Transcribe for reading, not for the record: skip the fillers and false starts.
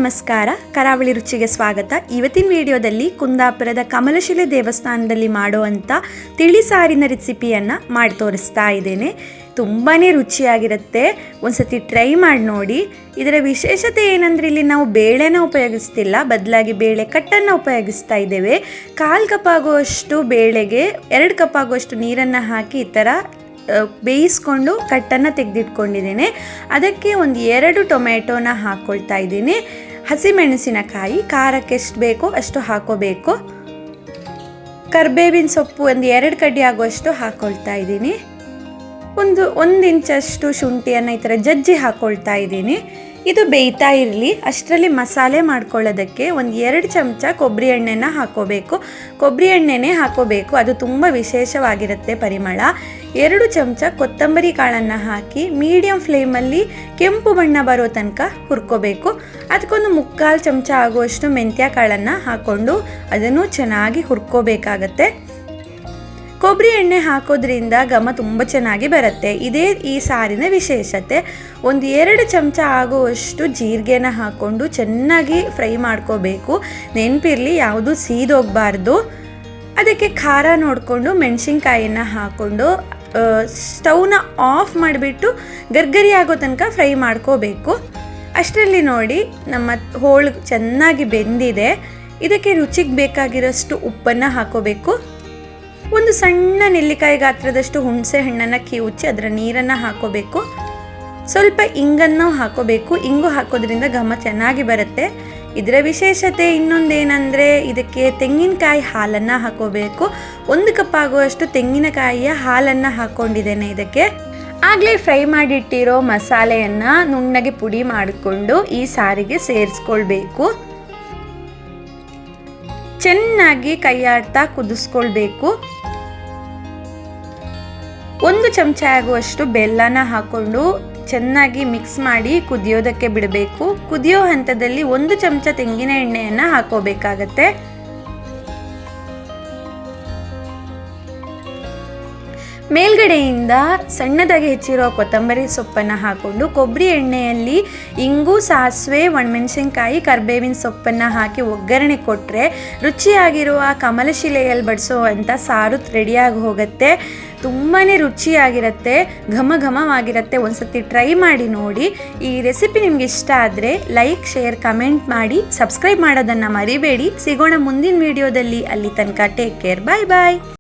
ನಮಸ್ಕಾರ, ಕರಾವಳಿ ರುಚಿಗೆ ಸ್ವಾಗತ. ಇವತ್ತಿನ ವಿಡಿಯೋದಲ್ಲಿ ಕುಂದಾಪುರದ ಕಮಲಶಿಲೆ ದೇವಸ್ಥಾನದಲ್ಲಿ ಮಾಡುವಂಥ ತಿಳಿ ಸಾರಿನ ರೆಸಿಪಿಯನ್ನು ಮಾಡಿ ತೋರಿಸ್ತಾ ಇದ್ದೇನೆ. ತುಂಬಾ ರುಚಿಯಾಗಿರುತ್ತೆ, ಒಂದ್ಸತಿ ಟ್ರೈ ಮಾಡಿ ನೋಡಿ. ಇದರ ವಿಶೇಷತೆ ಏನಂದರೆ ಇಲ್ಲಿ ನಾವು ಬೇಳೆನ ಉಪಯೋಗಿಸ್ತಿಲ್ಲ, ಬದಲಾಗಿ ಬೇಳೆ ಕಟ್ಟನ್ನು ಉಪಯೋಗಿಸ್ತಾ ಇದ್ದೇವೆ. 1/4 ಕಪ್ ಆಗುವಷ್ಟು ಬೇಳೆಗೆ 2 ಕಪ್ ಆಗುವಷ್ಟು ನೀರನ್ನು ಹಾಕಿ ಈ ಥರ ಬೇಯಿಸ್ಕೊಂಡು ಕಟ್ಟನ್ನು ತೆಗೆದಿಟ್ಕೊಂಡಿದ್ದೇನೆ. ಅದಕ್ಕೆ ಒಂದು 2 ಟೊಮೆಟೊನ ಹಾಕ್ಕೊಳ್ತಾ ಇದ್ದೀನಿ. ಹಸಿಮೆಣಸಿನಕಾಯಿ ಖಾರಕ್ಕೆ ಎಷ್ಟು ಬೇಕೋ ಅಷ್ಟು ಹಾಕೋಬೇಕು. ಕರಿಬೇವಿನ ಸೊಪ್ಪು ಒಂದು 2 ಕಡ್ಡಿ ಆಗುವಷ್ಟು ಹಾಕ್ಕೊಳ್ತಾ ಇದ್ದೀನಿ. ಒಂದು ಇಂಚಷ್ಟು ಶುಂಠಿಯನ್ನು ಈ ಥರ ಜಜ್ಜಿ ಹಾಕ್ಕೊಳ್ತಾ ಇದ್ದೀನಿ. ಇದು ಬೇಯ್ತಾ ಇರಲಿ, ಅಷ್ಟರಲ್ಲಿ ಮಸಾಲೆ ಮಾಡ್ಕೊಳ್ಳೋದಕ್ಕೆ ಒಂದು 2 ಚಮಚ ಕೊಬ್ಬರಿ ಎಣ್ಣೆನ ಹಾಕೋಬೇಕು. ಕೊಬ್ಬರಿ ಎಣ್ಣೆನೇ ಹಾಕೋಬೇಕು, ಅದು ತುಂಬ ವಿಶೇಷವಾಗಿರುತ್ತೆ ಪರಿಮಳ. 2 ಚಮಚ ಕೊತ್ತಂಬರಿ ಕಾಳನ್ನು ಹಾಕಿ ಮೀಡಿಯಮ್ ಫ್ಲೇಮಲ್ಲಿ ಕೆಂಪು ಬಣ್ಣ ಬರೋ ತನಕ ಹುರ್ಕೋಬೇಕು. ಅದಕ್ಕೊಂದು 3/4 ಚಮಚ ಆಗುವಷ್ಟು ಮೆಂತ್ಯ ಕಾಳನ್ನು ಹಾಕ್ಕೊಂಡು ಅದನ್ನು ಚೆನ್ನಾಗಿ ಹುರ್ಕೋಬೇಕಾಗತ್ತೆ. ಕೊಬ್ಬರಿ ಎಣ್ಣೆ ಹಾಕೋದ್ರಿಂದ ಘಮ ತುಂಬ ಚೆನ್ನಾಗಿ ಬರುತ್ತೆ. ಇದೇ ಈ ಸಾರಿನ ವಿಶೇಷತೆ. ಒಂದು 2 ಚಮಚ ಆಗುವಷ್ಟು ಜೀರಿಗೆನ ಹಾಕ್ಕೊಂಡು ಚೆನ್ನಾಗಿ ಫ್ರೈ ಮಾಡ್ಕೋಬೇಕು. ನೆನಪಿರಲಿ, ಯಾವುದು ಸೀದೋಗಬಾರ್ದು. ಅದಕ್ಕೆ ಖಾರ ನೋಡಿಕೊಂಡು ಮೆಣಸಿನ್ಕಾಯಿನ ಹಾಕ್ಕೊಂಡು ಸ್ಟವ್ನ ಆಫ್ ಮಾಡಿಬಿಟ್ಟು ಗರ್ಗರಿ ಆಗೋ ತನಕ ಫ್ರೈ ಮಾಡ್ಕೋಬೇಕು. ಅಷ್ಟರಲ್ಲಿ ನೋಡಿ ನಮ್ಮ ಹೋಳು ಚೆನ್ನಾಗಿ ಬೆಂದಿದೆ. ಇದಕ್ಕೆ ರುಚಿಗೆ ಬೇಕಾಗಿರೋಷ್ಟು ಉಪ್ಪನ್ನು ಹಾಕೋಬೇಕು. ಒಂದು ಸಣ್ಣ ನೆಲ್ಲಿಕಾಯಿ ಗಾತ್ರದಷ್ಟು ಹುಣಸೆ ಹಣ್ಣನ್ನು ಕಿವುಚಿ ಅದರ ನೀರನ್ನು ಹಾಕೋಬೇಕು. ಸ್ವಲ್ಪ ಇಂಗನ್ನು ಹಾಕೋಬೇಕು. ಇಂಗು ಹಾಕೋದ್ರಿಂದ ಘಮ ಚೆನ್ನಾಗಿ ಬರುತ್ತೆ. ಇದರ ವಿಶೇಷತೆ ಇನ್ನೊಂದೇನೆಂದರೆ ಇದಕ್ಕೆ ತೆಂಗಿನಕಾಯಿ ಹಾಲನ್ನು ಹಾಕೋಬೇಕು. 1 ಕಪ್ ಆಗುವಷ್ಟು ತೆಂಗಿನಕಾಯಿಯ ಹಾಲನ್ನು ಹಾಕ್ಕೊಂಡಿದ್ದೇನೆ. ಇದಕ್ಕೆ ಆಗಲೇ ಫ್ರೈ ಮಾಡಿಟ್ಟಿರೋ ಮಸಾಲೆಯನ್ನು ನುಣ್ಣಗೆ ಪುಡಿ ಮಾಡಿಕೊಂಡು ಈ ಸಾರಿಗೆ ಸೇರಿಸ್ಕೊಳ್ಬೇಕು. ಚೆನ್ನಾಗಿ ಕೈಯಾಡ್ತಾ ಕುದಿಸ್ಕೊಳ್ಬೇಕು. 1 ಚಮಚ ಆಗುವಷ್ಟು ಬೆಲ್ಲನ ಹಾಕ್ಕೊಂಡು ಚೆನ್ನಾಗಿ ಮಿಕ್ಸ್ ಮಾಡಿ ಕುದಿಯೋದಕ್ಕೆ ಬಿಡಬೇಕು. ಕುದಿಯೋ ಹಂತದಲ್ಲಿ 1 ಚಮಚ ತೆಂಗಿನ ಎಣ್ಣೆಯನ್ನು ಹಾಕೋಬೇಕಾಗತ್ತೆ. ಮೇಲ್ಗಡೆಯಿಂದ ಸಣ್ಣದಾಗಿ ಹೆಚ್ಚಿರೋ ಕೊತ್ತಂಬರಿ ಸೊಪ್ಪನ್ನು ಹಾಕ್ಕೊಂಡು ಕೊಬ್ಬರಿ ಎಣ್ಣೆಯಲ್ಲಿ ಇಂಗು, ಸಾಸಿವೆ, ಒಣಮೆಣಸಿನ್ಕಾಯಿ, ಕರಿಬೇವಿನ ಸೊಪ್ಪನ್ನು ಹಾಕಿ ಒಗ್ಗರಣೆ ಕೊಟ್ಟರೆ ರುಚಿಯಾಗಿರುವ ಕಮಲಶಿಲೆಯಲ್ಲಿ ಬಡಿಸೋವಂಥ ಸಾರು ರೆಡಿಯಾಗಿ ಹೋಗುತ್ತೆ. ತುಂಬಾ ರುಚಿಯಾಗಿರುತ್ತೆ, ಘಮ ಘಮವಾಗಿರುತ್ತೆ. ಒಂದ್ಸತಿ ಟ್ರೈ ಮಾಡಿ ನೋಡಿ. ಈ ರೆಸಿಪಿ ನಿಮ್ಗೆ ಇಷ್ಟ ಆದರೆ ಲೈಕ್, ಶೇರ್, ಕಮೆಂಟ್ ಮಾಡಿ. ಸಬ್ಸ್ಕ್ರೈಬ್ ಮಾಡೋದನ್ನು ಮರಿಬೇಡಿ. ಸಿಗೋಣ ಮುಂದಿನ ವಿಡಿಯೋದಲ್ಲಿ. ಅಲ್ಲಿ ತನಕ ಟೇಕ್ ಕೇರ್. ಬಾಯ್ ಬಾಯ್.